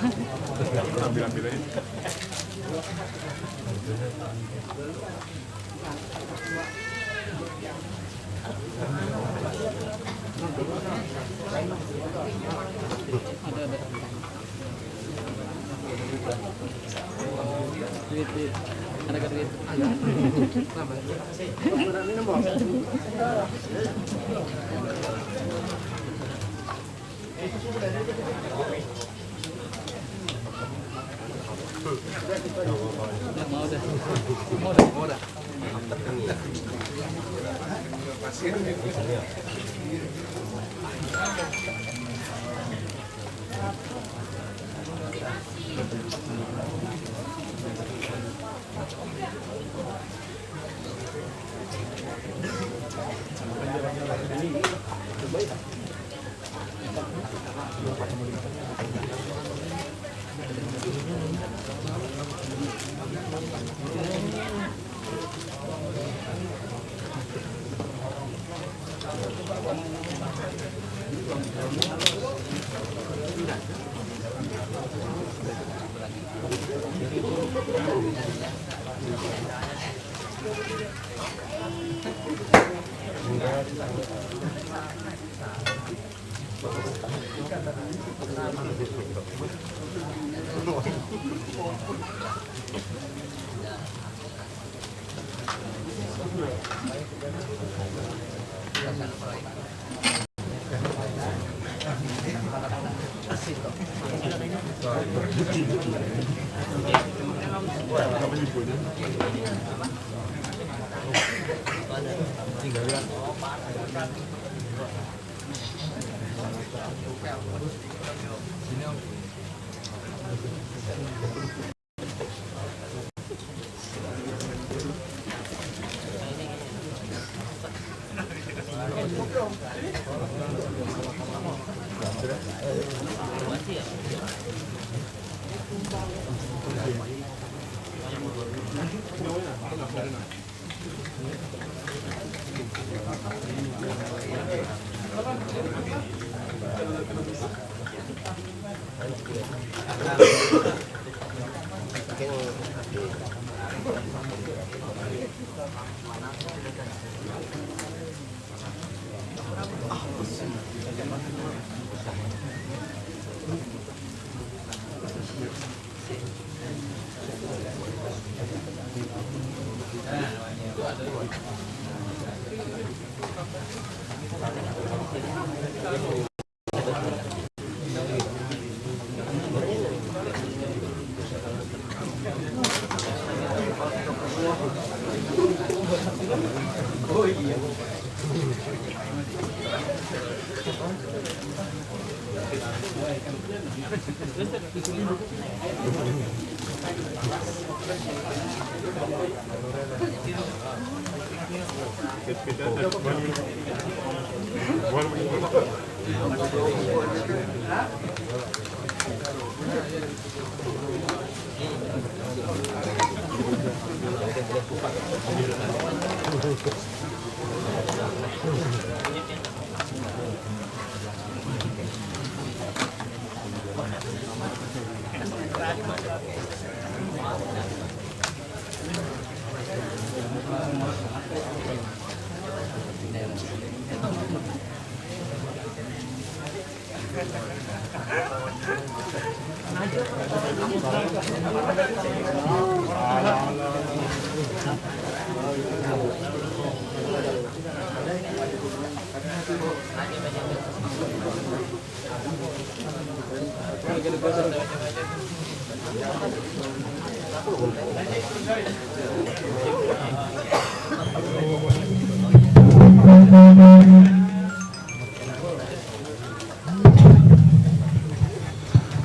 Ambil-ambil aja. Duit. Ada duit. Mau dah.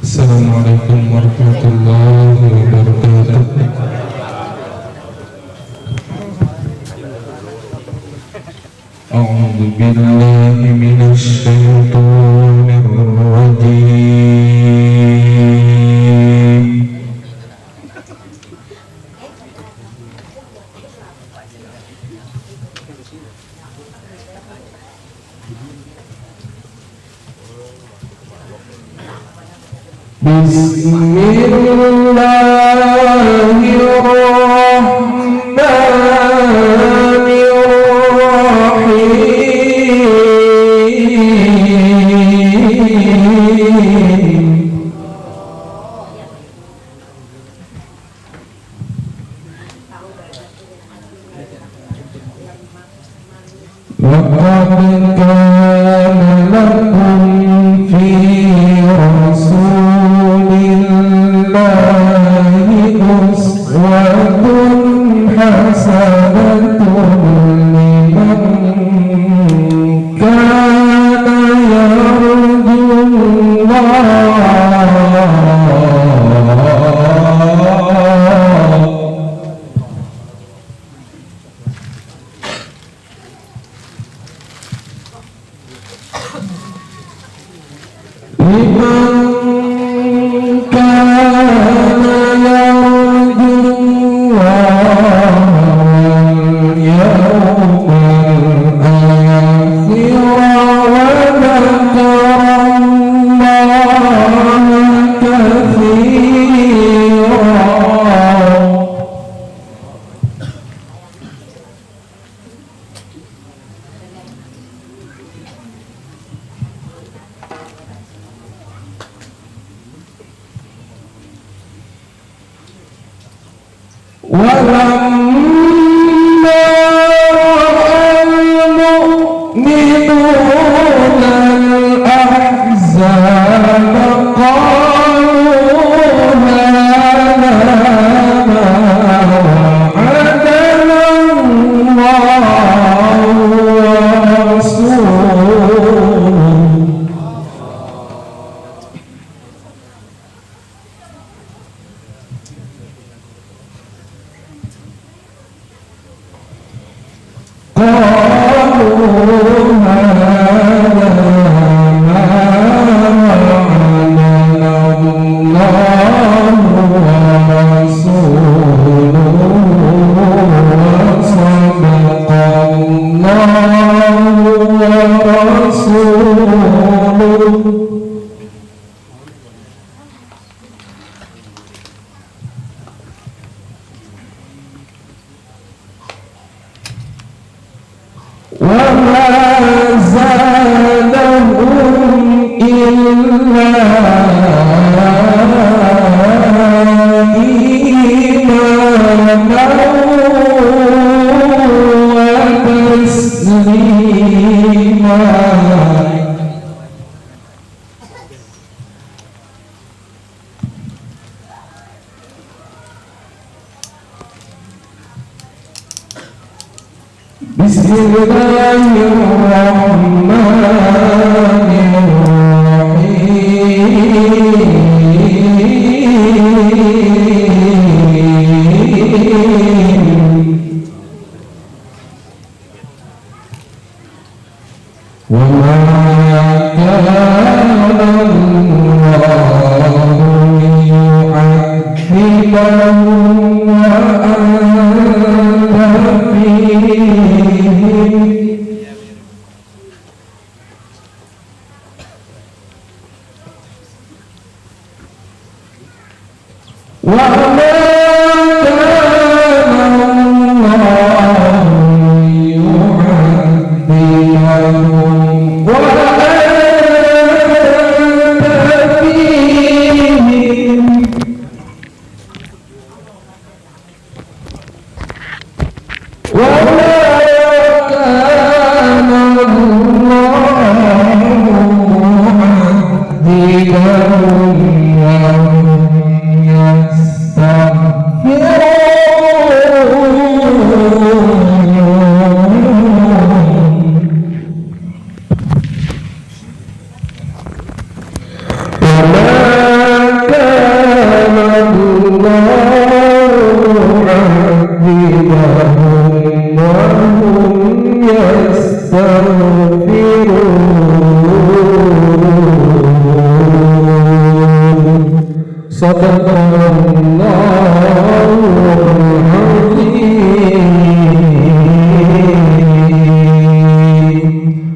Assalamualaikum warahmatullahi wabarakatuh. A'udzu billahi minasy syaithanir rajim.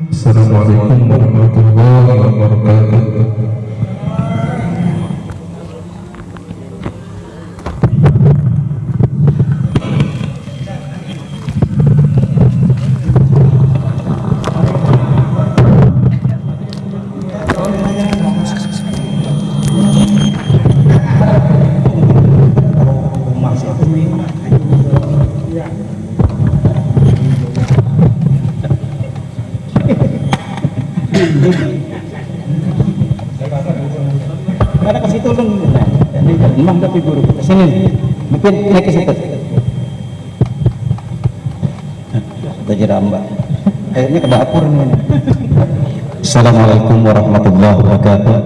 Assalamualaikum warahmatullahi wabarakatuh. Ada kasih tolong. Nah, ini memang tapi guru kita sini. Mungkin naik ke situ. Kita jerambak. Akhirnya ke dapur ini. Assalamualaikum warahmatullahi wabarakatuh.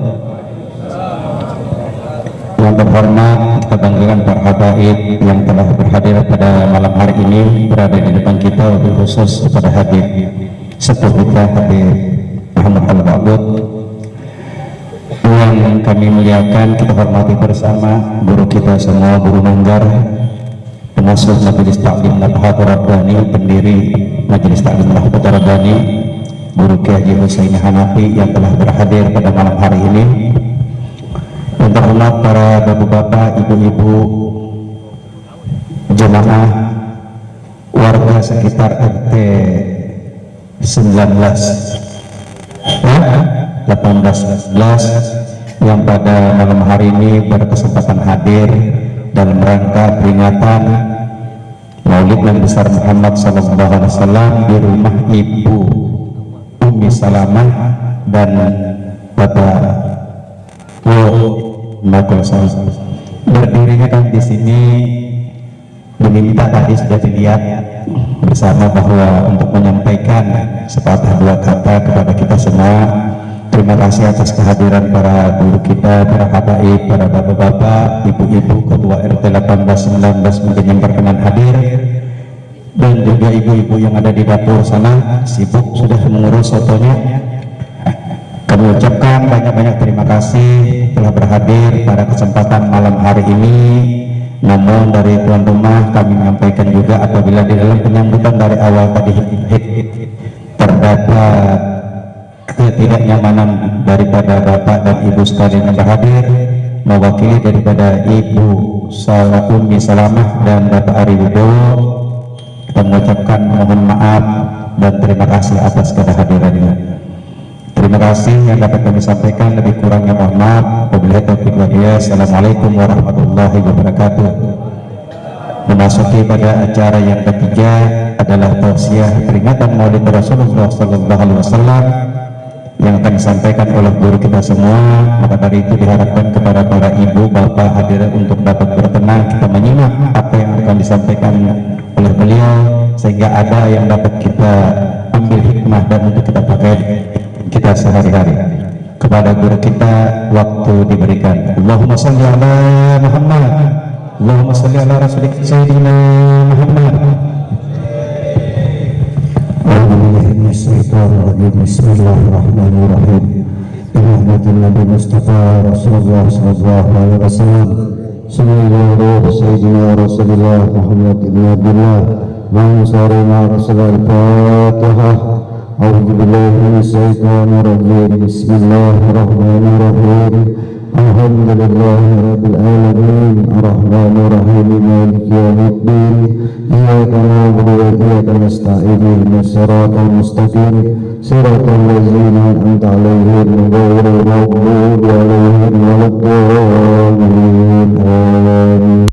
Yang terhormat, kita banggakan para habaib yang telah berhadir pada malam hari ini, berada di depan kita, wabil khusus kepada Habib sepuh kita Habib Muhammad Al-Ba'bud yang kami muliakan. Kita hormati bersama guru kita semua, Guru Manggar, pengasuh Majelis Ta'lim Nahdlatul Rabbani, pendiri Majelis Ta'lim Nahdlatul Rabbani, Guru Kiai Haji Husaini Hanafi yang telah berhadir pada malam hari ini. Yang terhormat para bapak-bapak, ibu-ibu, jemaah, warga sekitar RT 18 yang pada malam hari ini berkesempatan hadir dalam rangka peringatan Maulid Nabi besar Muhammad SAW di rumah Ibu Umi Salamah dan Bapak berdirinya kan di sini. Diminta tadi sudah dilihat bersama bahwa untuk menyampaikan sepatah dua kata kepada kita semua. Terima kasih atas kehadiran para guru kita, para habaib, para bapak-bapak, ibu-ibu, ketua RT 18-19 mungkin yang berkenan hadir, dan juga ibu-ibu yang ada di dapur sana sibuk sudah mengurus sotonya. Kami ucapkan banyak-banyak terima kasih telah berhadir pada kesempatan malam hari ini. Namun dari tuan rumah kami menyampaikan juga apabila di dalam penyambutan dari awal tadi terdapat ketidaknyamanan daripada bapak dan ibu sekalian yang berhadir, mewakili daripada Ibu Umi Salamah dan Bapak Ari Wibowo, kita mengucapkan mohon maaf dan terima kasih atas kehadirannya. Terima kasih yang dapat kami sampaikan, lebih kurangnya mohon maaf. Wabillahi taufiq wal hidayah. Assalamualaikum warahmatullahi wabarakatuh. Memasuki pada acara yang ketiga adalah tausiah peringatan Maulid Rasulullah SAW yang akan disampaikan oleh guru kita semua. Maka dari itu diharapkan kepada para ibu bapak hadir untuk dapat bertenang, kita menyimak apa yang akan disampaikan oleh beliau sehingga ada yang dapat kita ambil hikmah dan untuk kita pakai kita sehari-hari. Kepada guru kita waktu diberikan. Allahumma sholli ala Muhammad, Allahumma sholli ala rasulika sayyidina Muhammad. Bismillahirrahmanirrahim. Rahmatul Nabi Mustafa Rasulullah sallallahu alaihi wasallam. Sallallahu sayyidina Rasulullah Muhammad ibn Abdullah wa ansarina Rasulullah. Al-Fatihah. A'udzu billahi minasyaitonir rajim. Bismillahirrahmanirrahim. Alhamdulillahirabbil alamin. Arrahmanir rahim. Maliki yaumiddin. Iyyaka na'budu wa iyyaka nasta'in. Ihdinas siratal mustaqim. Siratal ladzina an'amta 'alaihim ghairil maghdubi 'alaihim waladdallin. Amin.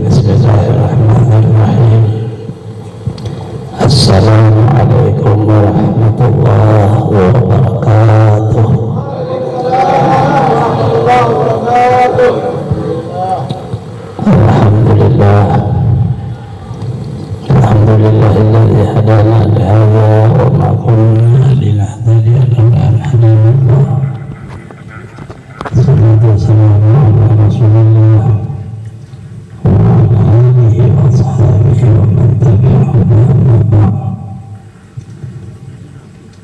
Bismillahirrahmanirrahim. Assalamualaikum warahmatullahi wabarakatuh. Alhamdulillah, alhamdulillahilladzi hadana li hadza wa ma kunna linahtadiya laula an hadana Allah. Salatu wassalamu ala Rasulillah wa ala alihi wa sahbihi wa man tabi'ahum bi ihsan.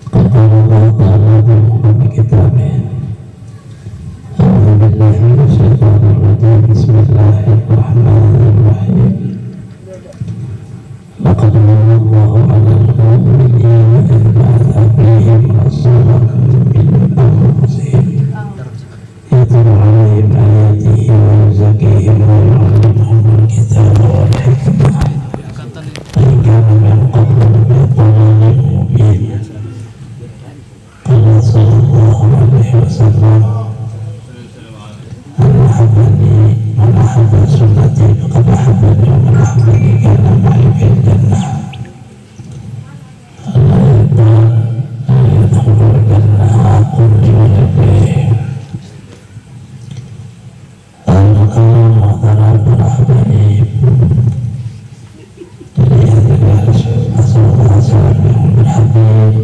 Qala Allah ta'ala fi kitabih. A'udzu billahi minasyaitonir rajim. Bismillahirrahmanirrahim. Laqad manna Allahu 'alal mu'minina idh ba'atha fihim rasulan min anfusihim ويعلمهم الكتاب والحكمة وإن كان من قبل لفي ضلال مبين. قال صلى الله عليه وسلم: من أحب سنتي فقد أحبني ومن أحبني كان معي في الجنة. لا يدخل الجنة عاق بيده. الكلام adalah berhabib. Jadi harus asal yang berhabib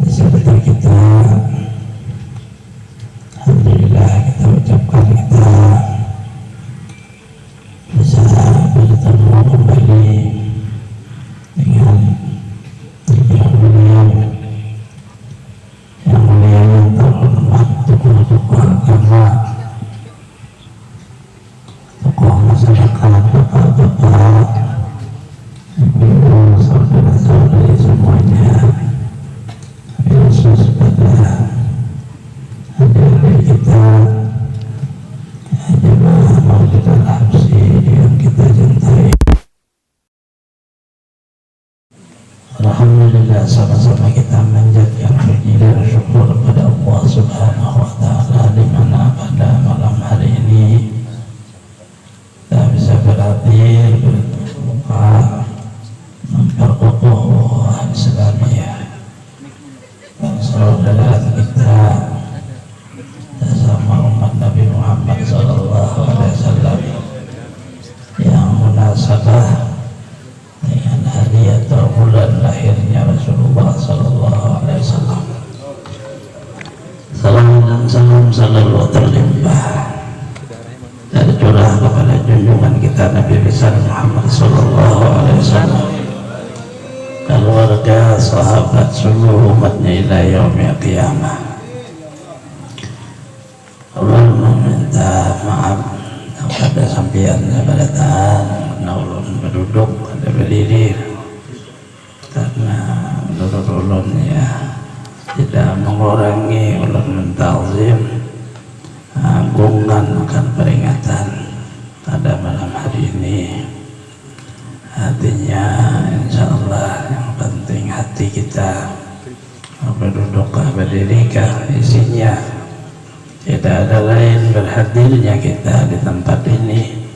seperti kita. Alhamdulillah kita ucapkan kita bisa bertemu kembali dengan beliau yang mulia yang terhormat, tokoh-tokoh agama, tokoh masyarakat, bapak-bapak, ibu, saudara-saudari semuanya, khusus pada adik-adik kita, jemaah Maulid Al-Habsyi yang kita cintai. Alhamdulillah, sama-sama kita menjadikan puji dan syukur kepada Allah Subhanahu wa Ta'ala di mana pada malam hari ini kita bisa berhadir berbuka memperkokoh Islamiyah dan saudara kita sama umat Nabi Muhammad SAW yang munasabah dengan hari atau bulan lahirnya Rasulullah SAW. Salam dan salam selalu terlimpah tercurah kepada junjungan kita Nabi besar Muhammad SAW, keluarga, sahabat, seluruh umatnya ila yaumil qiyamah. Allah meminta maaf kepada sampian keberadaan ulun berduduk ada berdiri karena menurut ulun ya tidak mengurangi ulun mentazim agungan akan peringatan pada malam hari ini. Artinya insyaallah yang penting hati kita berduduk berdiri isinya tidak ada lain berhadirnya kita di tempat ini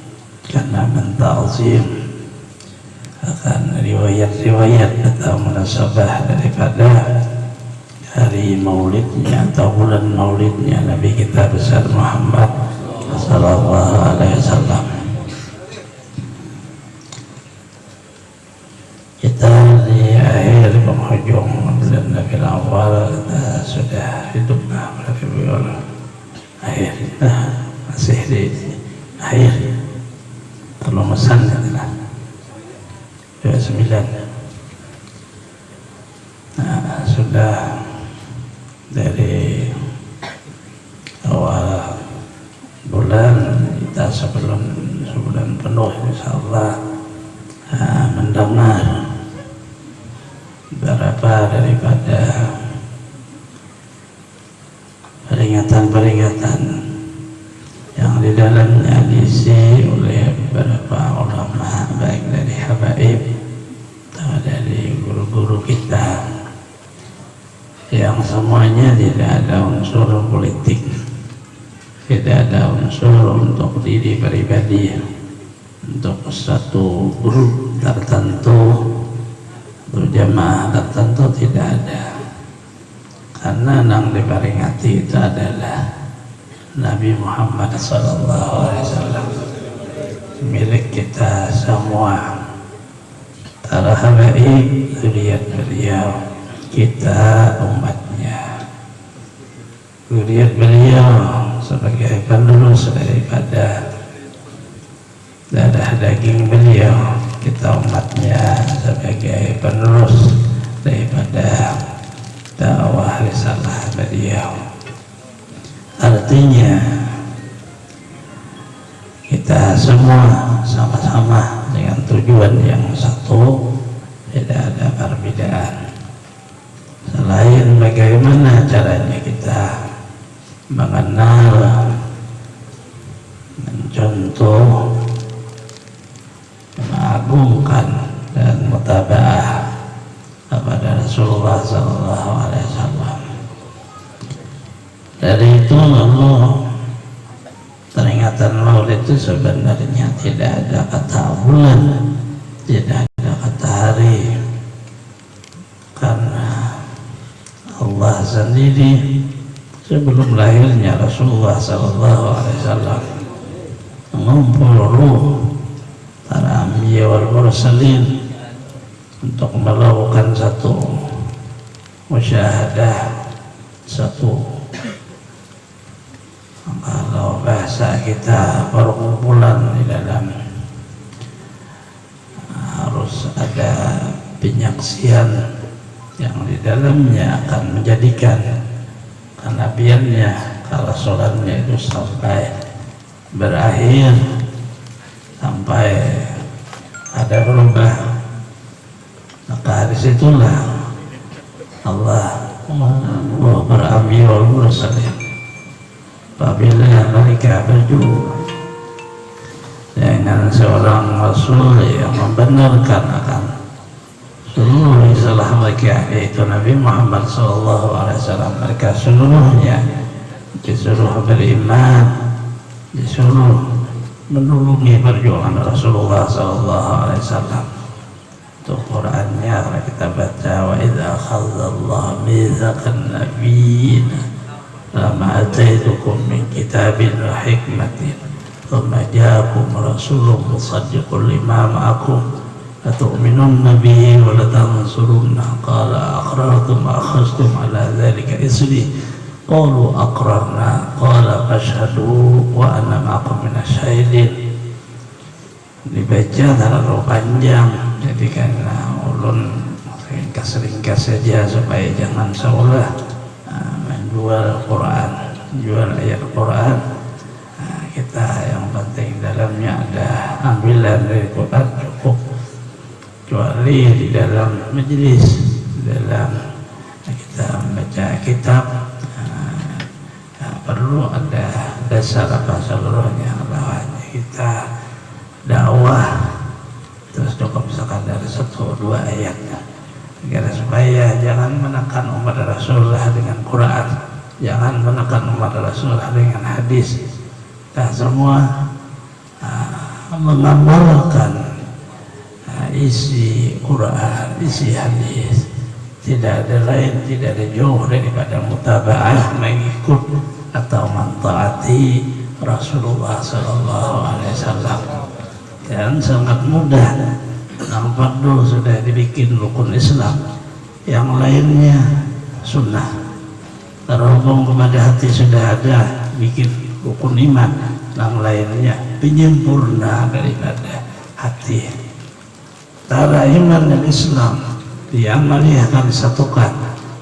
karena mentazim akan riwayat-riwayat atau munasabah daripada hari maulidnya atau bulan maulidnya Nabi kita besar Muhammad sallallahu alaihi wasallam. Kita di akhir penghujung bulan Rabiul Awal kita sudah hidup Rabiul akhir, masih di akhir kalau mesan adalah 29. Sudah dari awal bulan kita sebulan penuh insyaallah mendengar beberapa daripada peringatan-peringatan yang di dalamnya diisi oleh beberapa ulama baik dari habaib atau dari guru-guru kita yang semuanya tidak ada unsur politik, tidak ada unsur untuk diri pribadi, untuk satu grup tertentu, berjamaah tertentu, tidak ada. Karena yang diperingati itu adalah Nabi Muhammad SAW, milik kita semua, para habaib, zuriat beliau, kita umatnya, zuriat beliau sebagai penerus daripada darah daging beliau, kita umatnya sebagai penerus daripada dakwah risalah beliau. Artinya kita semua sama-sama dengan tujuan yang satu, tidak ada perbedaan selain bagaimana caranya kita mengenal, contoh mengagungkan dan mutabaah kepada Rasulullah Sallallahu Alaihi Wasallam. Dari itu lalu peringatan Maulid itu sebenarnya tidak ada kata bulan, tidak ada kata hari, karena Allah sendiri sebelum lahirnya Rasulullah Sallallahu Alaihi Wasallam mengumpul ruh para anbiya wal mursalin untuk melakukan satu musyahadah, satu, kalau bahasa kita, perkumpulan di dalam, harus ada penyaksian yang di dalamnya akan menjadikan kenabiannya, kalau sholatnya itu sampai berakhir, sampai ada berubah, maka disitulah Allah berambil wal mursalin. Apabila mereka berjumpa dengan seorang Rasul yang membenarkan akan seluruh risalah mereka, yaitu Nabi Muhammad SAW, mereka seluruhnya disuruh beriman, disuruh menulungi perjuangan Rasulullah SAW. Itu Qur'annya kalau kita baca, wa idza akhadallahu mitsaqan nabiyyin lama ataitukum min kitabin wa hikmatin thumma ja'akum rasulun musaddiqun lima ma'akum latu'minunna bihi wa latansurunna qala aqrartum wa akhadhtum ala dhalika isri qalu aqrarna qala fashhadu wa ana ma'akum minasyahidin. Dibaca terlalu panjang, jadi karena ulun ringkas-ringkas saja supaya jangan seolah menjual Quran, jual ayat Quran. Kita yang penting dalamnya ada ambilan dari Quran cukup, kecuali di dalam majelis, dalam kita membaca kitab, perlu ada dasar apa seluruhnya. Lawannya kita dakwah terus cukup sekadar 1-2 ayat, agar supaya jangan menekan umat Rasulullah dengan Quran, jangan menekan umat Rasulullah dengan hadis. Kita semua mengamalkan isi Quran, isi hadis, tidak ada lain, tidak ada jauh daripada mutabaah, mengikut atau mentaati Rasulullah Sallallahu Alaihi Wasallam. Dan sangat mudah, nampak dulu sudah dibikin rukun Islam, yang lainnya sunnah. Terhubung kepada hati sudah ada bikin rukun iman, yang lainnya penyempurna daripada hati. Antara iman dan Islam diamali akan disatukan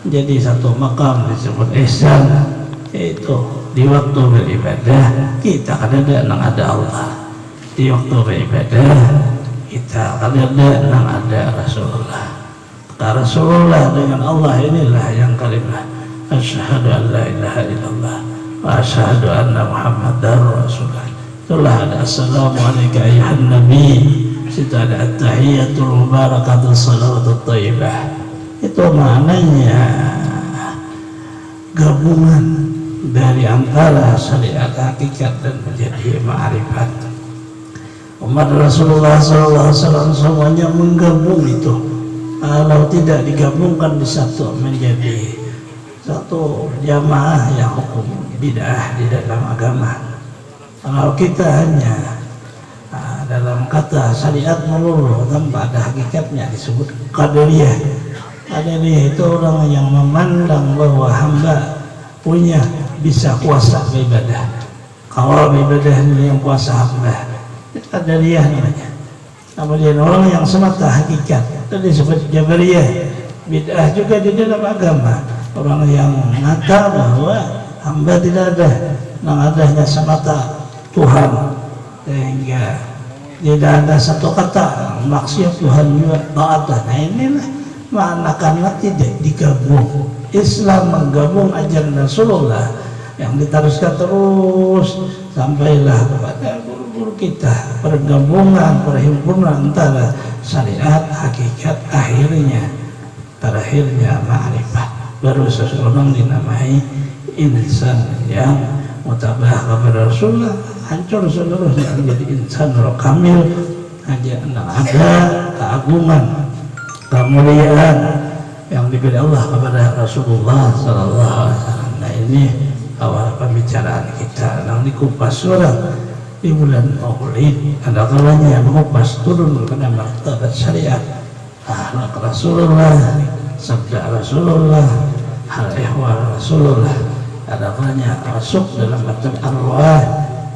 jadi satu makam disebut ihsan, yaitu di waktu beribadah kita kadang ada Allah, di waktu beribadah kita kadang ada Rasulullah. Karena Rasulullah dengan Allah inilah yang kalimah asyhadu an la ilaha illallah wa asyhadu anna muhammadar rasulullah. Itulah ada assalamu alayka ayuhan nabi, situ ada at-tahiyatul mubarakatul salawatut thayyibah. Itu maknanya gabungan dari antara syariat hakikat dan menjadi ma'rifat. Umat Rasulullah SAW semuanya menggabung itu. Kalau tidak digabungkan di satu, menjadi satu jamaah yang hukum bid'ah di dalam agama. Kalau kita hanya dalam kata syariat melulu tanpa ada hakikatnya, disebut qadariyah. Qadariyah itu orang yang memandang bahwa hamba punya bisa kuasa beribadah. Kalau beribadah ini yang kuasa hamba, qadariyah namanya. Kemudian orang yang semata hakikat itu disebut jabariyah. Bid'ah juga di dalam agama. Orang yang mengatakan bahwa hamba tidak ada, yang adanya semata Tuhan, sehingga tidak ada satu kata maksiat Tuhan juga taat. Nah inilah makna karena tidak digabung. Islam menggabung ajaran Rasulullah yang diteruskan terus sampailah kepada guru guru kita, pergabungan, perhimpunan antara syariat, hakikat, terakhirnya ma'rifat. Baru seseorang dinamai insan yang mutabah kepada Rasulullah, hancur seluruhnya menjadi insan kamil, hanya ada keagungan, kemuliaan yang diberi Allah kepada Rasulullah Sallallahu Alaihi Wasallam. Nah ini awal pembicaraan kita. Nah dikupas surah di bulan Maulid, ada kalanya yang mengupas turun karena martabat syariat, akhlak Rasulullah, sabda Rasulullah, hal ehwal Rasulullah. Ada kalanya masuk dalam martabat arwah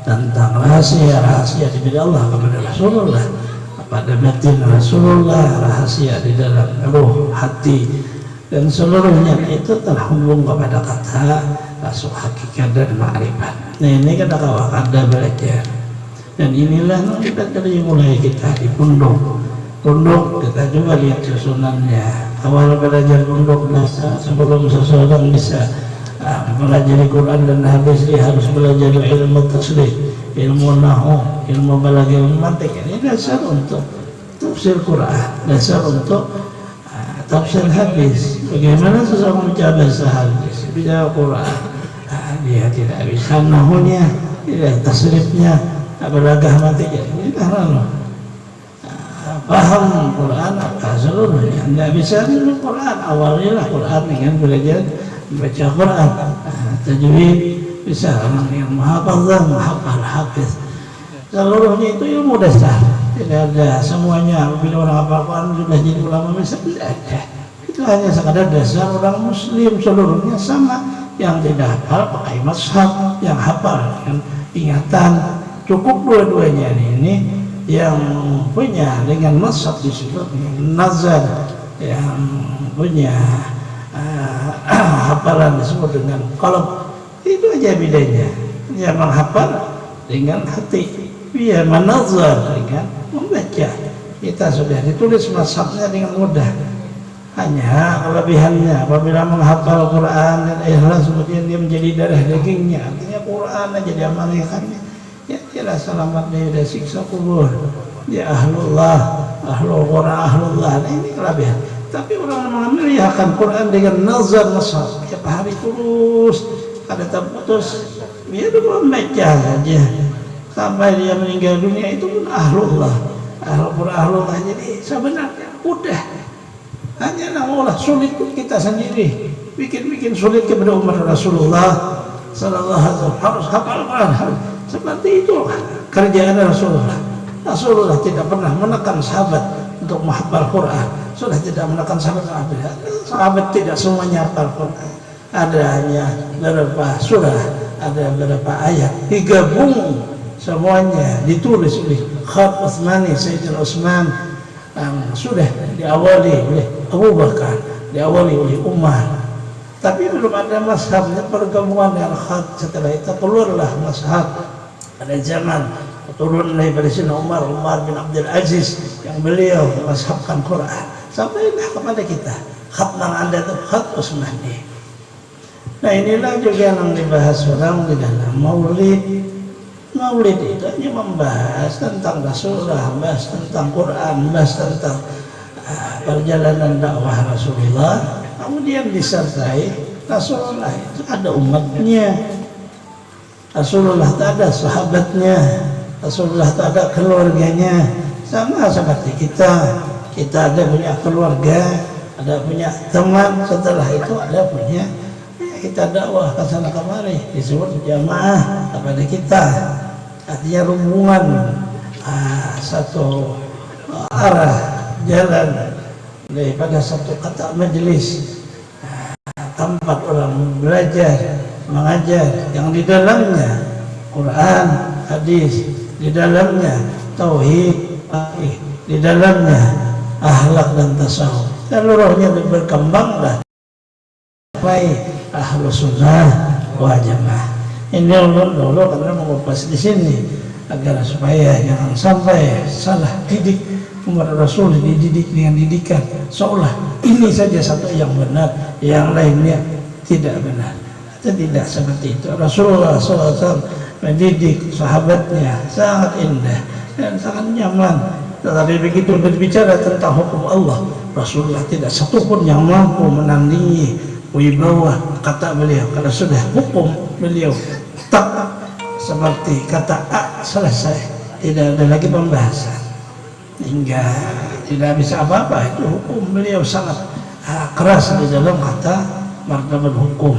tentang rahasia diberi Allah kepada Rasulullah, pada batin Rasulullah, rahasia di dalam ruh, hati, dan seluruhnya itu terhubung kepada kata masuk hakikat dan ma'rifat. Nah ini kata kawan ada belajar, dan inilah kita dari mulai kita di pondok kita juga lihat susunannya. Awal belajar pondok sebelum seseorang bisa belajar Quran dan hadis, dia harus belajar ilmu tasrif, ilmu nahwu, ilmu balaghah, ilmu mantik. Ini dasar untuk tafsir Quran, dasar untuk tafsir hadis. Bagaimana seseorang membaca bahasa hadis, bicara Quran, dia tidak bisa nahwunya, tidak tasrifnya, balaghah mantik. Ini karena paham Quran apa seluruhnya. Tidak bisa dulu Quran, awalnya Quran dengan belajar baca Quran, tajwid bisa, orang yang menghafal, hafiz, seluruhnya itu ilmu dasar. Tidak ada semuanya. Bila orang hafal Quran sudah jadi ulama bisa, tidak ada. Itu hanya sekadar dasar orang muslim, seluruhnya sama. Yang tidak hafal pakai mazhab, yang hafal dengan ingatan. Cukup dua-duanya ini yang punya dengan mazhab disebut nazar, yang punya hafalan disebut dengan qalb. Itu aja bedanya. Yang menghafal dengan hati, dia menazar dengan membaca. Kita sudah ditulis mazhabnya dengan mudah. Hanya kelebihannya apabila menghafal Quran dan ikhlas, kemudian dia menjadi darah dagingnya, artinya Quran aja dia amalkannya, ya jelas selamat dari siksa kubur. Dia ahlullah, ahlul Quran, ahlullah. Nah ini kelebihan. Tapi orang mengamalkan Quran dengan nazar mazhab, tiap hari terus ada terputus, dia cuma membaca saja sampai dia meninggal dunia, itu pun ahlullah, ahlul Quran, ahlullah. Jadi sebenarnya udah, hanya namulah sulit kita sendiri bikin sulit kepada umat Rasulullah Sallallahu Alaihi Wasallam. Harus hafal Quran, seperti itu kerjaan Rasulullah. Rasulullah tidak pernah menekan sahabat untuk menghafal Quran, sudah tidak menekan sahabat tidak semuanya hafal Quran. Ada hanya beberapa surah, ada beberapa ayat digabung semuanya, ditulis oleh Khat Utsmani, Sayyidina Utsman, sudah diawali oleh Abu Bakar, diawali oleh Umar. Tapi belum ada mazhabnya pergabungan dengan Khat. Setelah itu keluarlah mazhab. Ada zaman turun dari Sayyidina Umar bin Abdul Aziz yang beliau mazhabkan Quran, sampailah kepada kita khat yang Anda itu Khat Utsmani. Nah inilah juga yang dibahas orang di dalam Maulid. Maulid itu hanya membahas tentang Rasulullah, membahas tentang Quran, membahas tentang perjalanan dakwah Rasulullah. Kemudian disertai Rasulullah itu ada umatnya, Rasulullah itu ada sahabatnya, Rasulullah itu ada keluarganya. Sama seperti kita ada punya keluarga, ada punya teman, setelah itu ada punya kita dakwah ke sana kemari, disebut jamaah kepada kita. Artinya rombongan, satu arah jalan daripada satu kata majelis, tempat orang belajar, mengajar, yang di dalamnya Quran, hadis, di dalamnya tauhid, di dalamnya akhlak dan tasawuf. Seluruhnya berkembanglah sampai ahlus sunnah wal jamaah. Ini dulu karena mengupas di sini agar supaya jangan sampai salah didik umat Rasul, dididik dengan didikan seolah ini saja satu yang benar, yang lainnya tidak benar. Itu tidak seperti itu. Rasulullah SAW mendidik sahabatnya, sangat indah dan sangat nyaman. Tetapi begitu berbicara tentang hukum Allah, Rasulullah tidak satupun yang mampu menandingi wibawa kata beliau. Kalau sudah hukum beliau tak seperti kata A, selesai, tidak ada lagi pembahasan, hingga tidak bisa apa-apa. Itu hukum beliau sangat keras di dalam kata martabat hukum.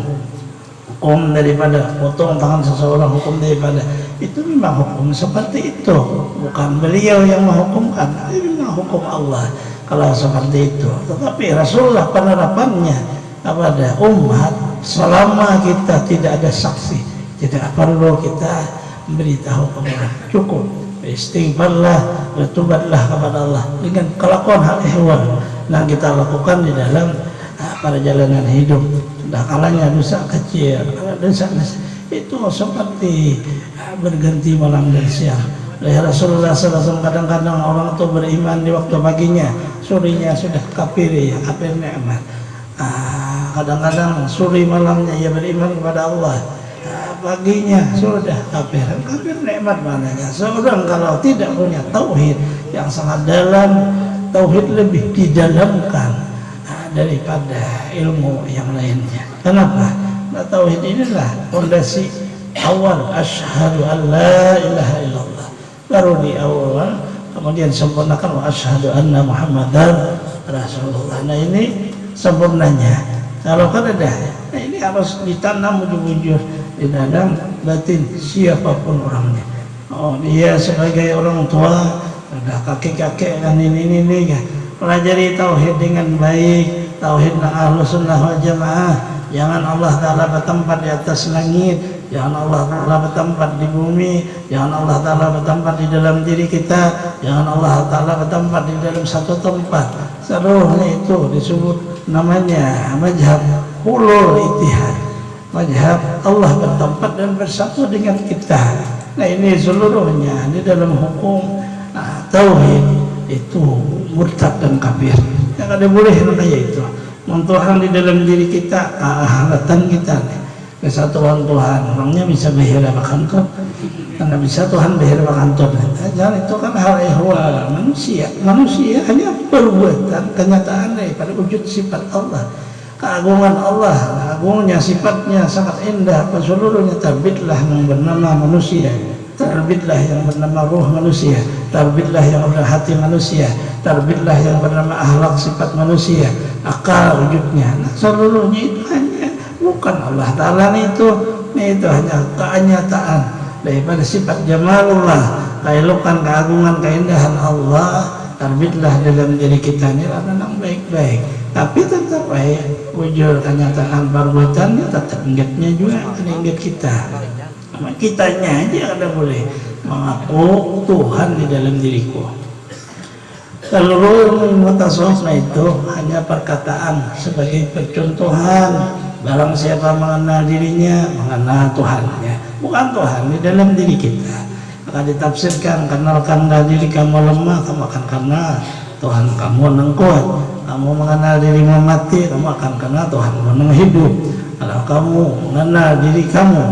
Hukum daripada potong tangan seseorang, hukum daripada itu memang hukum seperti itu, bukan beliau yang menghukumkan, itu memang hukum Allah kalau seperti itu. Tetapi Rasulullah penerapannya kepada umat, selama kita tidak ada saksi, tidak perlu kita memberitahu kepada, cukup istighfarlah, bertobatlah kepada Allah dengan kelakuan hal ihwal yang kita lakukan di dalam perjalanan hidup. Sudah kalanya dosa kecil, dosa itu seperti berganti malam dan siang. Rasulullah SAW kadang-kadang orang itu beriman di waktu paginya, sorenya sudah kafir, ya kafir nikmat. Kadang-kadang sore malamnya ia beriman kepada Allah, paginya sudah kafir nikmat. Mananya seorang kalau tidak punya tauhid yang sangat dalam, tauhid lebih didalamkan daripada ilmu yang lainnya. Kenapa? Nah, tauhid inilah fondasi awal, asyhadu an la ilaha illallah, baru di awal, kemudian sempurnakan wa asyhadu anna muhammadan rasulullah. Nah ini sempurnanya. Kalau kan ada, nah ini harus ditanam bujur-bujur di dalam batin siapapun orangnya. Oh, dia sebagai orang tua, ada kakek-kakek dan ini kan, pelajari tauhid dengan baik. Tauhid Ahlus Sunnah wal Jamaah. Jangan Allah Ta'ala bertempat di atas langit, jangan Allah Ta'ala bertempat di bumi, jangan Allah Ta'ala bertempat di dalam diri kita, jangan Allah Ta'ala bertempat di dalam satu tempat. Seluruhnya itu disebut namanya mazhab hulul ittihad, mazhab Allah bertempat dan bersatu dengan kita. Nah ini seluruhnya di dalam hukum tauhid itu murtad dan kafir. Yang ada boleh kayak itu mentuhan di dalam diri kita, keahlatan kita, kesatuan Tuhan. Orangnya bisa behira bakantun, karena bisa Tuhan behira bakantun. Jangan, itu kan hal ihwal manusia. Manusia hanya perbuatan, kenyataan daripada wujud sifat Allah, keagungan Allah, agungnya sifatnya sangat indah. Seluruhnya terbitlah yang bernama manusia, terbitlah yang bernama ruh manusia, terbitlah yang bernama hati manusia, terbitlah yang bernama akhlak sifat manusia, akal wujudnya. Nah, seluruhnya itu hanya bukan Allah Ta'ala, itu hanya kenyataan daripada sifat jamalullah, keelokan, keagungan, keindahan Allah. Terbitlah dalam diri kita ini yang baik-baik, tapi tetap wujud kenyataan perbuatannya tetap ingatnya juga ingat kita. Kitanya aja ada boleh mengaku Tuhan di dalam diriku. Seluruh mutasawuf itu hanya perkataan sebagai percontohan. Barang siapa mengenal dirinya, mengenal Tuhannya, bukan Tuhan di dalam diri kita. Maka ditafsirkan, kenalkanlah diri kamu lemah, kamu akan kenal Tuhan kamu yang kuat. Kamu mengenal dirimu mati, kamu akan kenal Tuhanmu yang hidup. Kalau kamu mengenal diri kamu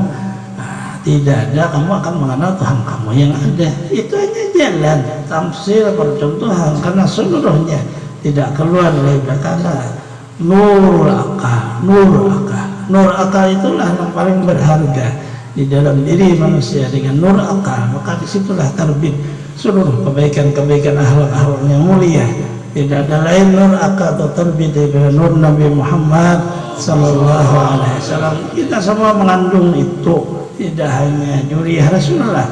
tidak ada, kamu akan mengenal Tuhan kamu yang ada. Itu hanya jalan tamsil percontohan, karena seluruhnya tidak keluar dari kata nur akal. Nur akal itulah yang paling berharga di dalam diri manusia. Dengan nur akal, maka disitulah terbit seluruh kebaikan-kebaikan akhlak-akhlak yang mulia. Tidak ada lain nur akal atau terbit dari nur Nabi Muhammad sallallahu alaihi wasallam. Kita semua mengandung itu. Tidak hanya juri Rasulullah,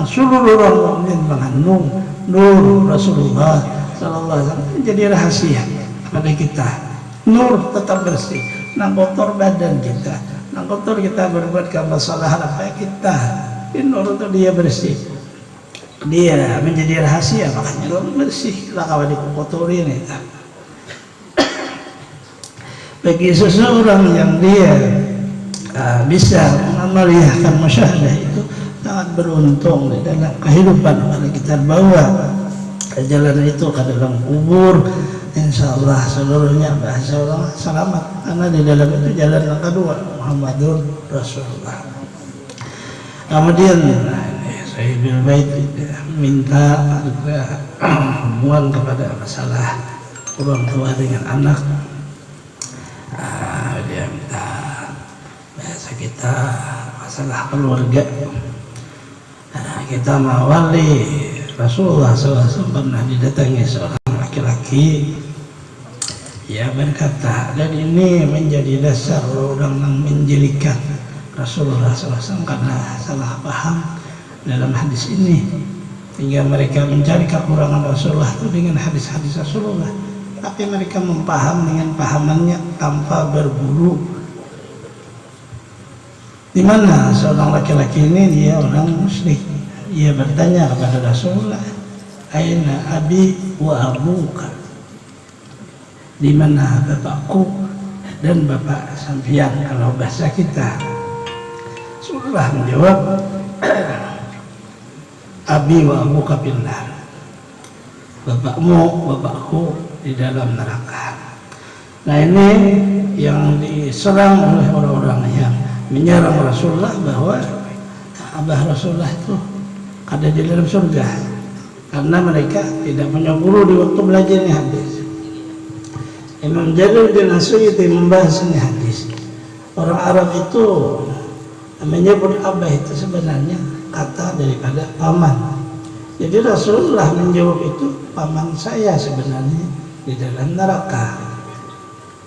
seluruh orang mukmin mengandung nur Rasulullah sallallahu alaihi wasallam. Jadi rahasia pada kita. Nur tetap bersih, nang kotor badan kita, nang kotor kita berbuat kesalahan apa kita. Nur itu dia bersih, dia menjadi rahasia, makanya nur bersih. Lah kalau dikotorin itu. Bagi seseorang yang dia bisa melihatkan musyahadah, itu sangat beruntung di dalam kehidupan. Kalau kita bawa jalan itu ke dalam kubur, insya Allah seluruhnya bahasa orang selamat, karena di dalam itu jalan yang kedua, Muhammadur Rasulullah. Kemudian saya Bait minta ada hubungan kepada masalah orang tua dengan anak. Dia minta bahasa kita masalah keluarga. Kita mewali Rasulullah SAW pernah didatangi seorang laki-laki. Ia berkata, dan ini menjadi dasar orang yang menjelikan Rasulullah SAW karena salah paham dalam hadis ini, sehingga mereka mencari kekurangan Rasulullah itu dengan hadis-hadis Rasulullah, tapi mereka mempaham dengan pahamannya tanpa berburu. Di mana seorang laki-laki ini, dia orang musyrik. Ia bertanya kepada Rasulullah, aina abi wa abuka, di mana bapakku dan bapak sampian kalau bahasa kita. Rasulullah menjawab, abi wa abuka finnar, bapakmu bapakku di dalam neraka. Nah, ini yang diserang oleh orang-orang yang menyerang Rasulullah, bahwa abah Rasulullah itu ada di dalam surga karena mereka tidak punya guru di waktu belajarnya hadis. Imam Jalaluddin As-Suyuti membahas ini hadis. Orang Arab itu menyebut abah itu sebenarnya kata daripada paman. Jadi Rasulullah menjawab itu, paman saya sebenarnya di dalam neraka.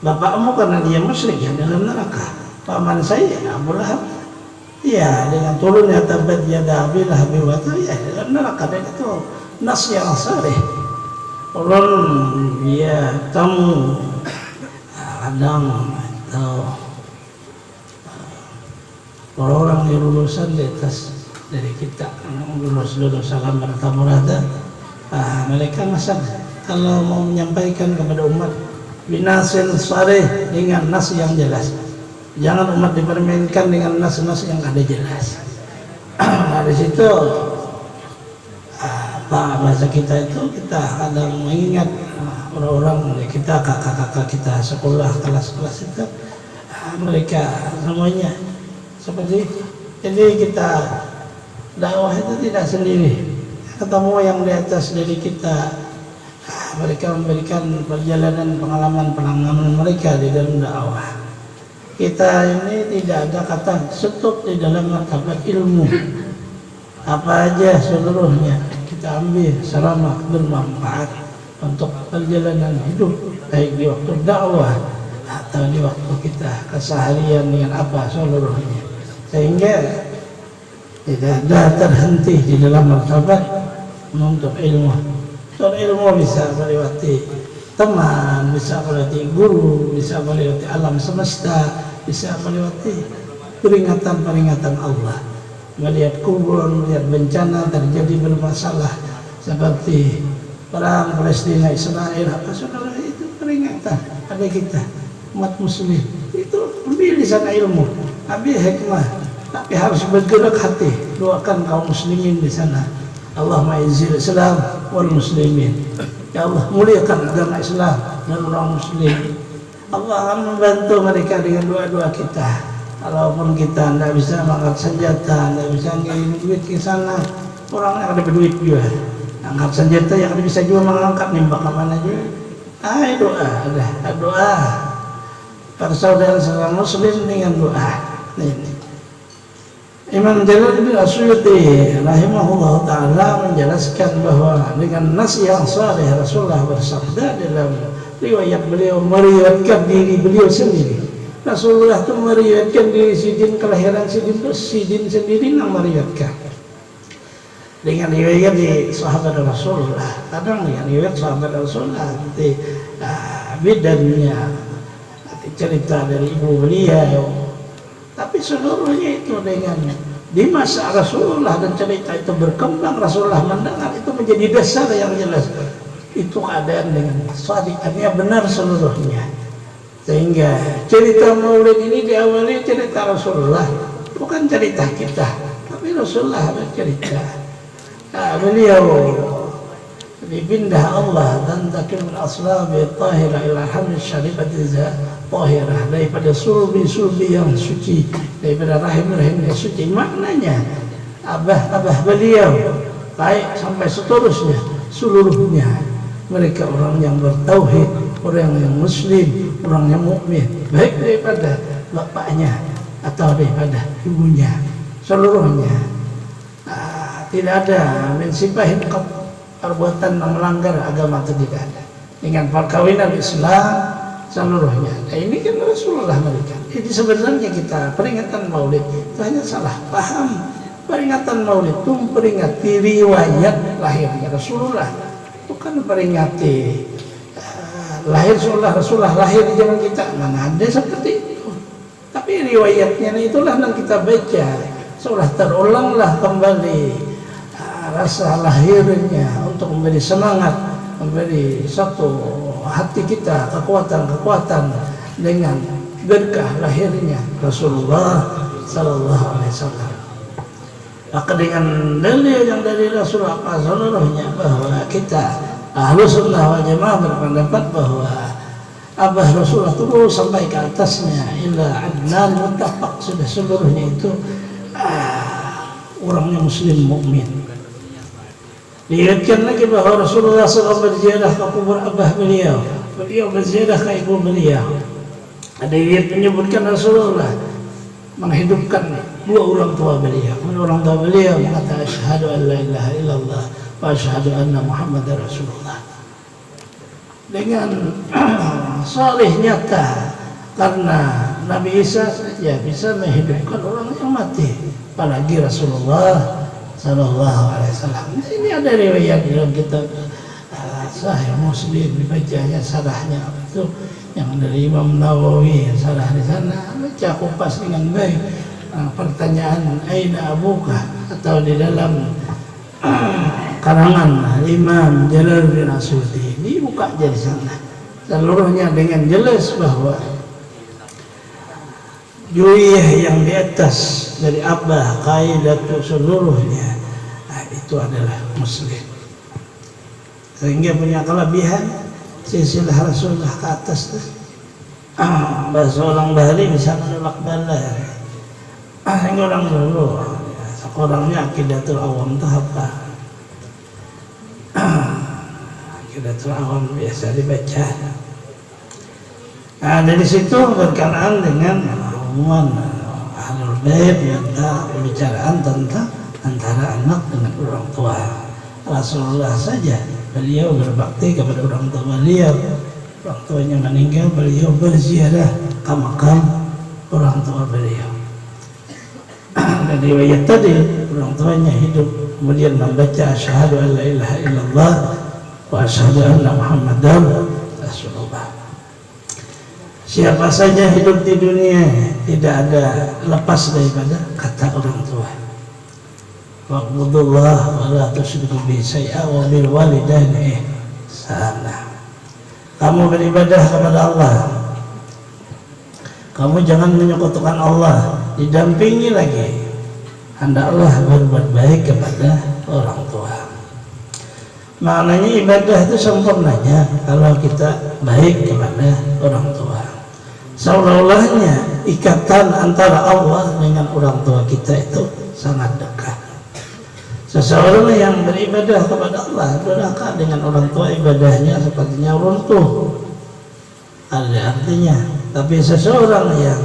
Bapakmu karena dia musyrik ya dalam neraka. Paman saya Abu Lahab, ya dengan turunnya tabat yada Abi Lahab wa ya dalam neraka. Dan itu nas yang sharih. Orang dia tamu kadang atau orang yang lulusan di atas dari kita, lulus salam bertamurada, mereka masa kalau mau menyampaikan kepada umat binasin sharih dengan nas yang jelas. Jangan umat dipermainkan dengan nas-nas yang ada jelas. Nah, di situ bahasa kita itu, kita kadang mengingat orang-orang kita, kakak-kakak kita sekolah kelas-kelas itu, mereka semuanya seperti itu. Jadi kita dakwah itu tidak sendiri, ketemu yang di atas dari kita. Mereka memberikan perjalanan pengalaman mereka di dalam dakwah. Kita ini tidak ada kata stop di dalam martabat ilmu. Apa aja seluruhnya kita ambil selama bermanfaat untuk perjalanan hidup, baik di waktu dakwah atau di waktu kita keseharian dengan apa seluruhnya, sehingga tidak ada terhenti di dalam martabat menuntut ilmu. Soal ilmu bisa melewati teman, bisa melewati guru, bisa melewati alam semesta, bisa melewati peringatan-peringatan Allah, melihat kubur, melihat bencana terjadi bermasalah seperti perang Palestina Israel, apa saudara, itu peringatan ada kita umat muslim itu ambil di sana ilmu, ambil hikmah, tapi harus bergerak hati, doakan kaum muslimin di sana. Allahumma izzil Islam wal muslimin, ya Allah muliakan agama Islam dan orang muslim. Allah akan membantu mereka dengan doa-doa kita. Kalaupun kita tidak bisa mengangkat senjata, tidak bisa ngirim duit ke sana, orang yang ada duit juga angkat senjata, yang ada bisa juga mengangkat nembak kemana juga. Doa, ada doa para saudara muslim dengan doa. Ini Imam Jalaluddin As-Suyuti rahimahullah ta'ala menjelaskan bahwa dengan nas yang sahih Rasulullah bersabda dalam riwayat beliau, meriwayatkan diri beliau sendiri. Rasulullah itu meriwayatkan diri Sidin, kelahiran Sidin itu Sidin sendiri yang meriwayatkan. Dengan riwayat di sahabat Rasulullah, kadang dengan riwayat sahabat Rasulullah nanti bidannya, nanti cerita dari ibu beliau. Tapi seluruhnya itu dengan di masa Rasulullah dan cerita itu berkembang, Rasulullah mendengar, itu menjadi dasar yang jelas. Itu keadaan dengan sadiqannya benar seluruhnya. Sehingga cerita Maulid ini diawali cerita Rasulullah, bukan cerita kita, tapi Rasulullah bercerita. Beliau dipindah Allah dan takimul aslabi tahirah ila hamil syarifati tahirah, daripada sulbi yang suci, daripada rahim yang suci. Maknanya abah-abah beliau, baik sampai seterusnya, seluruhnya mereka orang yang bertauhid, orang yang muslim, orang yang mukmin, baik daripada bapaknya atau daripada ibunya, seluruhnya. Tidak ada mensipahin perbuatan yang melanggar agama itu, tidak ada. Dengan perkawinan Islam seluruhnya. Nah, ini kan Rasulullah mereka. Jadi sebenarnya kita peringatan Maulid itu hanya salah paham. Peringatan Maulid itu memperingati riwayat lahirnya Rasulullah, bukan peringati lahir Rasulullah lahir di zaman kita. Mana ada seperti itu. Tapi riwayatnya itulah yang kita baca, seolah terulanglah kembali rasa lahirnya untuk memberi semangat, memberi satu hati kita kekuatan dengan berkah lahirnya Rasulullah Sallallahu Alaihi Wasallam. Maka dengan dalil yang dari Rasulullah seluruhnya bahwa kita Ahlus Sunnah wal Jamaah berpendapat bahwa abah Rasulullah terus sampai ke atasnya ila adnan muttafaq, sudah seluruhnya itu orangnya muslim mukmin. Dilihatkan lagi bahwa Rasulullah SAW berziarah ke kubur abah beliau, beliau berziarah ke ibu beliau. Ada yang menyebutkan Rasulullah menghidupkan dua orang tua beliau. Orang tua beliau mengatakan asyhadu an la ilaha illallah wa asyhadu anna Muhammadar Rasulullah. Dengan saleh nyata, karena Nabi Isa saja bisa menghidupkan orang yang mati, apalagi Rasulullah Sallallahu Alaihi Wasallam. Ini ada riwayat dalam kitab Sahih Muslim, dibacanya sarahnya itu yang dari Imam Nawawi, sarah di sana baca kupas dengan baik. Pertanyaan aina abuka, atau di dalam karangan Imam Jalaluddin Asyuti dibuka jadi sana seluruhnya dengan jelas bahwa juwiyah yang di atas dari abah kaidatu seluruhnya itu adalah muslim, sehingga punya kelebihan silsilah Rasulullah ke atas tuh. Bahasa orang Bali bisa menolak bala. Hingga orang dulu seorangnya akidatul awam itu apa? Akidatul awam biasa dibaca. Nah, dari situ berkenaan dengan umuman Ahlul Bait, tentang pembicaraan tentang antara anak dengan orang tua. Rasulullah saja beliau berbakti kepada orang tua beliau. Orang tuanya meninggal, beliau berziarah ke makam orang tua beliau. Dan riwayat tadi orang tuanya hidup, kemudian membaca asyhadu an la ilaha illallah wa asyhadu anna Muhammadar Rasulullah. Siapa saja hidup di dunia tidak ada lepas daripada kata orang tua. Wa'budullah wa la tusyriku bihi syai'a wa bil walidaini ihsana. Kamu beribadah kepada Allah, kamu jangan menyekutukan Allah, didampingi lagi hendaklah berbuat baik kepada orang tua. Maknanya ibadah itu sempurnanya kalau kita baik kepada orang tua. Seolah-olahnya ikatan antara Allah dengan orang tua kita itu sangat dekat. Seseorang yang beribadah kepada Allah durhaka dengan orang tua, ibadahnya sepertinya runtuh. Ada artinya. Tapi seseorang yang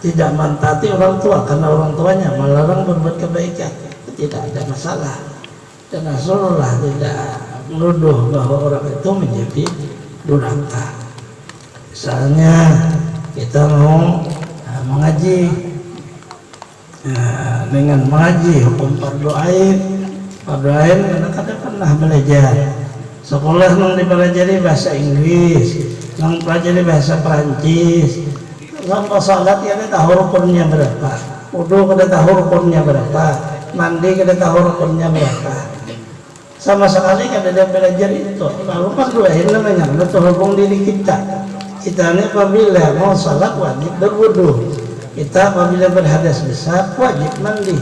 tidak mentaati orang tua karena orang tuanya melarang berbuat kebaikan, tidak ada masalah. Dan Rasulullah tidak menuduh bahwa orang itu menjadi durhaka. Misalnya kita mau mengaji, dengan mengaji hukum fardu ain kadang-kadang pernah belajar sekolah yang dipelajari bahasa Inggris, yang pelajari bahasa Perancis. Sampai salat ya kita tahu rukunnya berapa, wudu kita tahu rukunnya berapa, mandi kita tahu rukunnya berapa. Sama sekali kada ada belajar itu. Lalu fardu ain namanya itu terhubung diri kita. Kita ini apabila mau salat wajib berwudu. Kita apabila berhadas besar wajib mandi.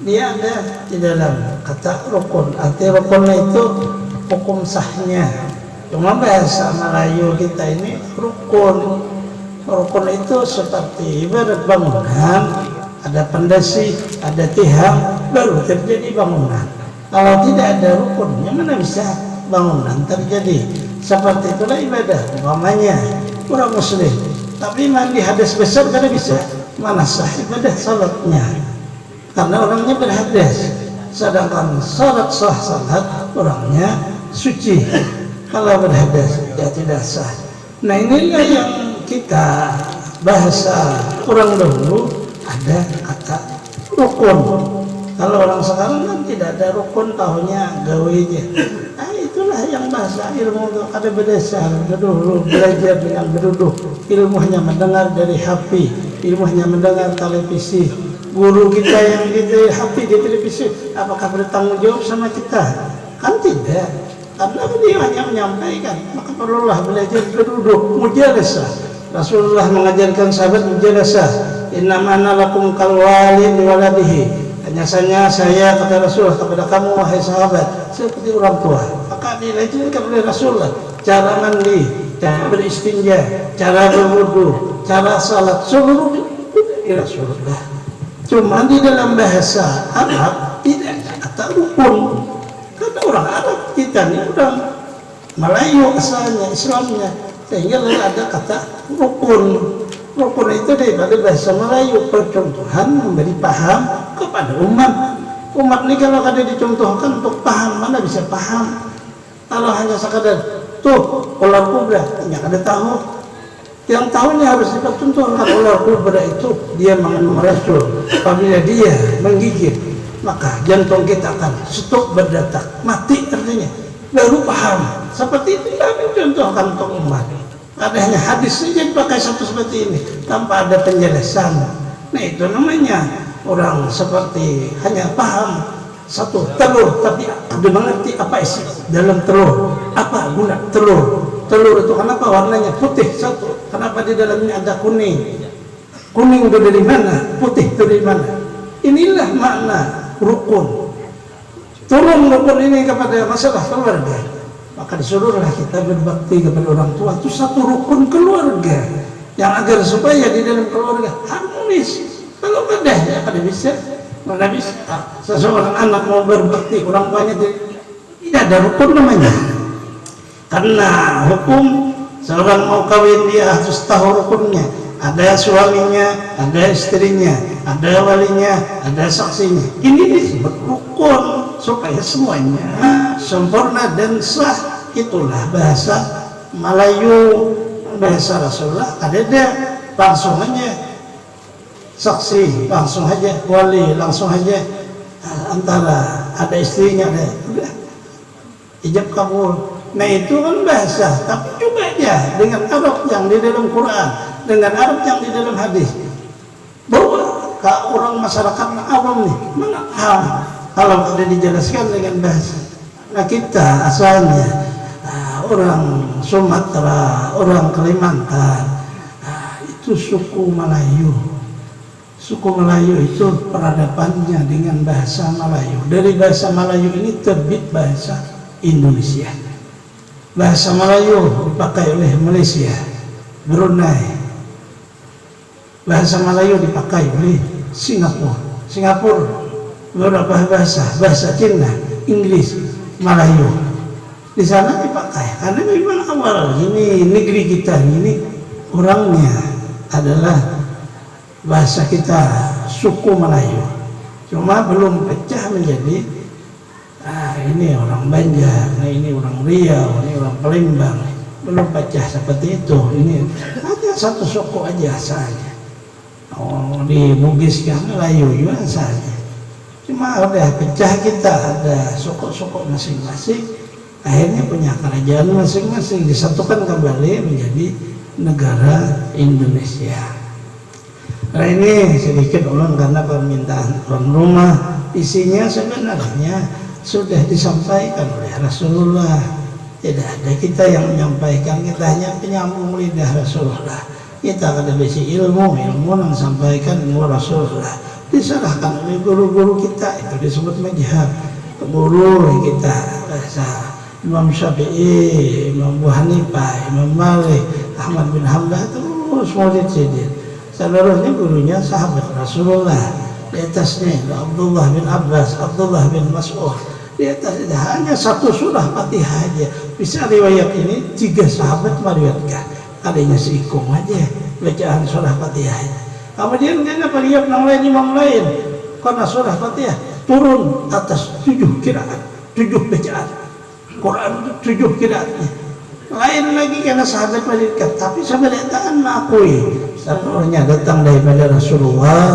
Dia ada di dalam kata rukun. Arti rukunnya itu hukum sahnya. Cuma bahasa Melayu kita ini rukun. Rukun itu seperti ibarat bangunan, ada pondasi, ada tiang, baru terjadi bangunan. Kalau tidak ada rukunnya, mana bisa bangunan terjadi? Seperti itulah ibadah. Umpamanya orang muslim tapi mandi hadas besar kada bisa, mana sah ibadah salatnya? Karena orangnya berhadas. Sedangkan salat sah salat orangnya suci. Kalau berhadas ya tidak sah. Nah inilah yang kita bahasa orang dahulu ada kata rukun. Kalau orang sekarang kan tidak ada rukun, tahunya gawe aja. Nah itulah yang bahasa ilmu itu ada berdasar. Dulu belajar dengan berduduk, ilmu hanya mendengar dari HP, ilmu hanya mendengar televisi. Guru kita yang di HP di televisi, apakah bertanggung jawab sama kita? Kan tidak, karena beliau hanya menyampaikan. Maka perlulah belajar berduduk, mujalasah. Rasulullah mengajarkan sahabat mujalasah. Innama ana lakum kal walid waladihi. Hanya saya kata Rasulullah kepada kamu wahai sahabat seperti orang tua. Maka diajarkan oleh Rasulullah cara mandi, cara beristinja, cara berwudu, cara salat, seluruh dari Rasulullah. Cuma di dalam bahasa Arab tidak ada kata rukun. Karena orang Arab kita ini orang Melayu asalnya, Islamnya, sehingga ada kata rukun. Rukun itu daripada bahasa Melayu, percontohan memberi paham kepada umat. Umat ini kalau ada dicontohkan untuk paham, mana bisa paham? Kalau hanya sekadar tuh ular kobra, hanya ada tahu. Yang tahunya harus dipercontohkan. Ular kobra itu dia mengandung racun. Apabila dia menggigit, maka jantung kita akan stop berdetak, mati artinya. Baru paham. Seperti itu kami contohkan untuk umat. Ada hanya hadis saja dipakai satu seperti ini tanpa ada penjelasan. Nah itu namanya orang seperti hanya paham satu telur, tapi ada mengerti apa isi dalam telur, apa guna telur. Telur itu kenapa warnanya putih satu, kenapa di dalamnya ada kuning? Kuning itu dari mana? Putih itu dari mana? Inilah makna rukun. Turun rukun ini kepada masalah keluarga. Maka disuruhlah kita berbakti kepada orang tua. Itu satu rukun keluarga yang agar supaya di dalam keluarga harmonis. Kalau kada ya kada bisa. Mana bisa seseorang anak mau berbakti orang tuanya tidak ada rukun namanya. Karena hukum seorang mau kawin dia harus tahu rukunnya. Ada suaminya, ada istrinya, ada walinya, ada saksinya. Ini disebut rukun supaya semuanya sempurna dan sah. Itulah bahasa Melayu, bahasa Rasulullah. Ada langsung aja saksi, langsung aja wali, langsung aja antara ada istrinya, ada udah ijab kabul. Nah itu kan bahasa, tapi juga ya dengan Arab yang di dalam Quran, dengan Arab yang di dalam hadis. Bahwa orang masyarakat awam nih mana paham kalau sudah dijelaskan dengan bahasa. Nah kita asalnya orang Sumatera, orang Kalimantan, itu suku Melayu. Suku Melayu itu peradabannya dengan bahasa Melayu. Dari bahasa Melayu ini terbit bahasa Indonesia. Bahasa Melayu dipakai oleh Malaysia, Brunei. Bahasa Melayu dipakai oleh Singapura. Singapura beberapa bahasa Cina, Inggris, Melayu. Di sana dipakai karena memang awal ini negeri kita ini orangnya adalah bahasa kita suku Melayu. Cuma belum pecah menjadi ini orang Banjar, nah ini orang Riau, ini orang Palembang. Belum pecah seperti itu. Ini hanya satu suku aja asalnya. Oh, di Bugis kan Melayu juga asalnya. Cuma udah pecah kita, ada suku-suku masing-masing. Akhirnya punya kerajaan masing-masing, disatukan kembali menjadi negara Indonesia. Nah ini sedikit ulang karena permintaan tuan rumah. Isinya sebenarnya sudah disampaikan oleh Rasulullah. Tidak ada kita yang menyampaikan, kita hanya penyambung lidah Rasulullah. Kita akan besi ilmu yang sampaikan ilmu Rasulullah. Diserahkan oleh guru-guru kita, itu disebut majhab. Guru kita Imam Syafi'i, Imam Abu Hanifah, Imam Malik, Ahmad bin Hanbal, terus murid-murid. seluruhnya gurunya sahabat Rasulullah. Di atasnya Abdullah bin Abbas, Abdullah bin Mas'ud. Di atasnya hanya satu surah Fatihah aja. Bisa riwayat ini 3 sahabat meriwayatkan. Adanya si Ikum aja bacaan surah Fatihah. Kemudian kenapa lihat yang lain imam lain? Karena surah Fatihah turun atas 7 qiraat, 7 bacaan. Quran 7 qiraatnya. Lain lagi karena sahabat meriwayatkan, tapi sahabat mengakui seluruhnya datang daripada Rasulullah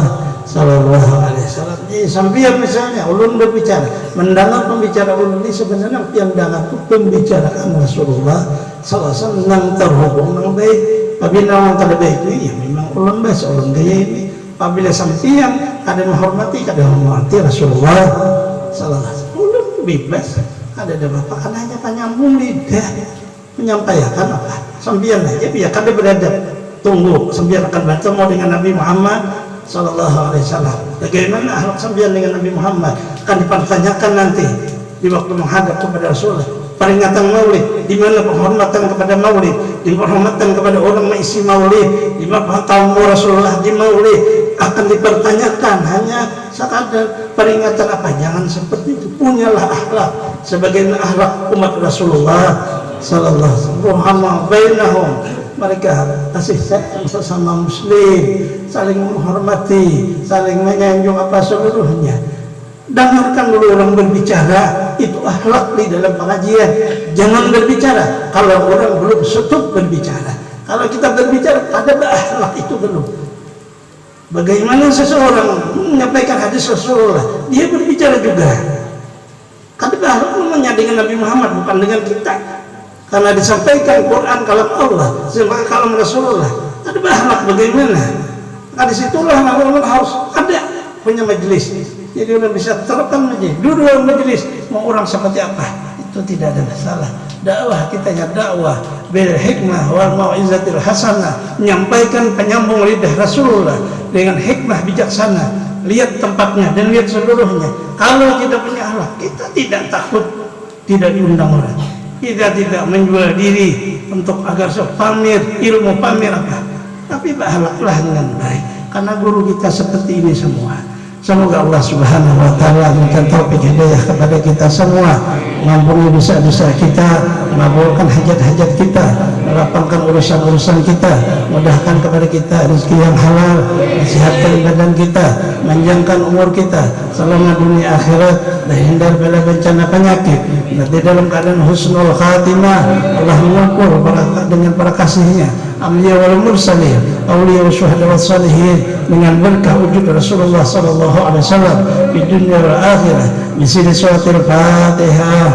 Sallallahu Alaihi Wasallam. Sampai misalnya ulun berbicara, mendengar pembicara ulun ini sebenarnya yang dengar itu pembicaraan Rasulullah Sallallahu Alaihi Wasallam yang terhubung dengan baik. Apabila orang terbaik ini, ya memang ulun bahasa ulun gaya ini. Apabila sampai yang ada menghormati, ada menghormati Rasulullah Sallallahu Alaihi Wasallam. Ulun bebas, ada bapak kan hanya penyambung lidah menyampaikan apa. Sambian aja, biar kada beradab. Tunggu, sambian akan bertemu dengan Nabi Muhammad Sallallahu Alaihi Wasallam. Bagaimana akhlak sambian dengan Nabi Muhammad akan dipertanyakan nanti di waktu menghadap kepada Rasulullah. Peringatan Maulid, di mana penghormatan kepada Maulid, di penghormatan kepada orang mengisi Maulid, di mana tamu Rasulullah di Maulid akan dipertanyakan. Hanya sekadar peringatan apa? Jangan seperti itu. Punyalah akhlak sebagai akhlak umat Rasulullah Sallallahu Alaihi Wasallam. Bainahum, mereka kasih sayang sesama muslim, saling menghormati, saling menyanjung apa seluruhnya. Dengarkan dulu orang berbicara, itu akhlak di dalam pengajian. Jangan berbicara kalau orang belum setup berbicara. Kalau kita berbicara ada akhlak itu belum. Bagaimana seseorang menyampaikan hadis Rasulullah, dia berbicara juga. Ada akhlak namanya dengan Nabi Muhammad, bukan dengan kita. Karena disampaikan Quran kalam Allah, sebagai kalam Rasulullah. Ada akhlak bagaimana? Nah, disitulah orang harus ada punya majelis. Jadi orang bisa terekam aja. Duduk majelis mau orang seperti apa? Itu tidak ada masalah. Dakwah kita ya dakwah bil hikmah wal mau'izatil hasanah, menyampaikan penyambung lidah Rasulullah dengan hikmah bijaksana. Lihat tempatnya dan lihat seluruhnya. Kalau kita punya akhlak, kita tidak takut tidak diundang orang. Kita tidak menjual diri untuk agar pamer ilmu, pamer apa, tapi berakhlaklah dengan baik. Karena guru kita seperti ini semua. Semoga Allah Subhanahu Wa Taala memberikan taufik hidayah kepada kita semua, mengampuni dosa-dosa kita, mengabulkan hajat-hajat kita, melapangkan urusan-urusan kita, mudahkan kepada kita rezeki yang halal, sehatkan badan kita, panjangkan umur kita selama dunia akhirat, dan hindar bala bencana penyakit. Nanti dalam keadaan husnul khatimah, Allah mengukur dengan para kasihnya, amliya wal mursalin, awliya wa syuhada wa salihin, dengan berkah wujud Rasulullah Sallallahu Alaihi Wasallam di dunia wal akhirah. Bismillah suratul Fatihah.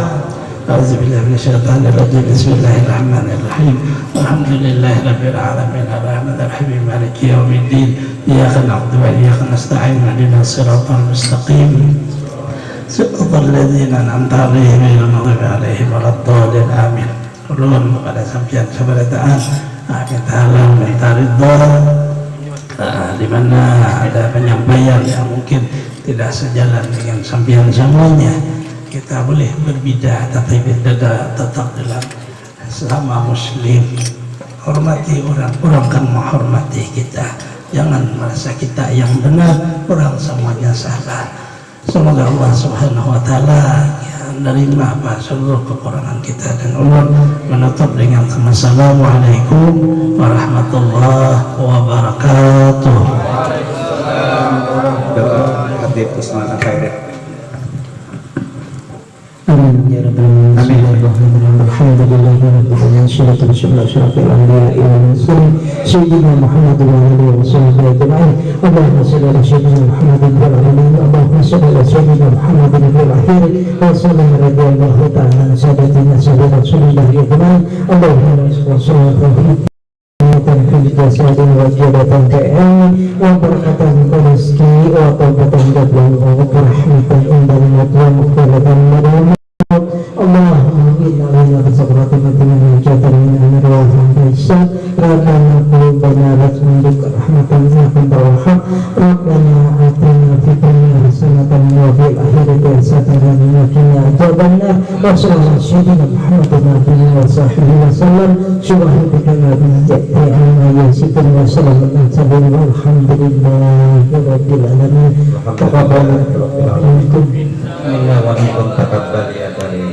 A'udzubillahi minasyaitonir rajim. Bismillahirrahmanirrahim. Alhamdulillahirabbil alamin arrahmanir rahim maliki yaumiddin. Iyyaka na'budu wa iyyaka nasta'in. Ihdinas siratal mustaqim. Siratal ladzina an'amta 'alaihim ghairil maghdubi 'alaihim waladdallin. Amin. Ulun kepada sampeyan sabarataan, kita halang minta ridha. Di mana ada penyampaian yang mungkin tidak sejalan dengan sampeyan semuanya, kita boleh berbeda, tapi berbeda tetap dalam sesama muslim. Hormati orang, orang kan menghormati kita. Jangan merasa kita yang benar, orang semuanya salah. Semoga Allah Subhanahu Wa Taala menerima apa seluruh kekurangan kita, dan Allah menutup dengan Assalamualaikum warahmatullahi wabarakatuh. Khatib Usman Al-Khair. Amin ya rabbal alamin. Alhamdulillah rabbil alamin. Salatu wassalamu ala anbiya'i wal mursalin sayyidina Muhammad wa alihi wasahbihi ajma'in. Allahumma shalli ala sayyidina Muhammadin wa alihi, Allahumma shalli ala sayyidina Muhammadin wa alihi wa sallam radhiyallahu ta'ala an sayyidina Rasulullah ajma'in. Allahumma shalli في الجسد وجلة كأن وبركة برزقي وطوبة جبل ورحمة عند الموت ومغفرة من الموت. اللهم إنا علينا بصبرة مدينة وجاة من أمر وفنبيشا ربنا قلوبنا لا تملك رحمة إنك ضرحا ربنا آتنا في الدنيا حسنة وفي الآخرة حسنة وقنا عذاب النار. وصلى الله سيدنا محمد وعلى آله وصحبه وسلم. سبحانك عما يصفون وسلام على المرسلين والحمد لله رب العالمين. تقبل منكم. Inna wa minkum taqabbal ya karim.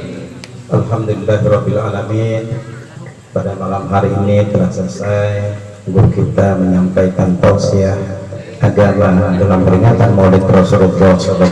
Alhamdulillahirabbil alamin. Pada malam hari ini telah selesai guru kita menyampaikan tausiah agama dalam peringatan Maulid Rasulullah SAW.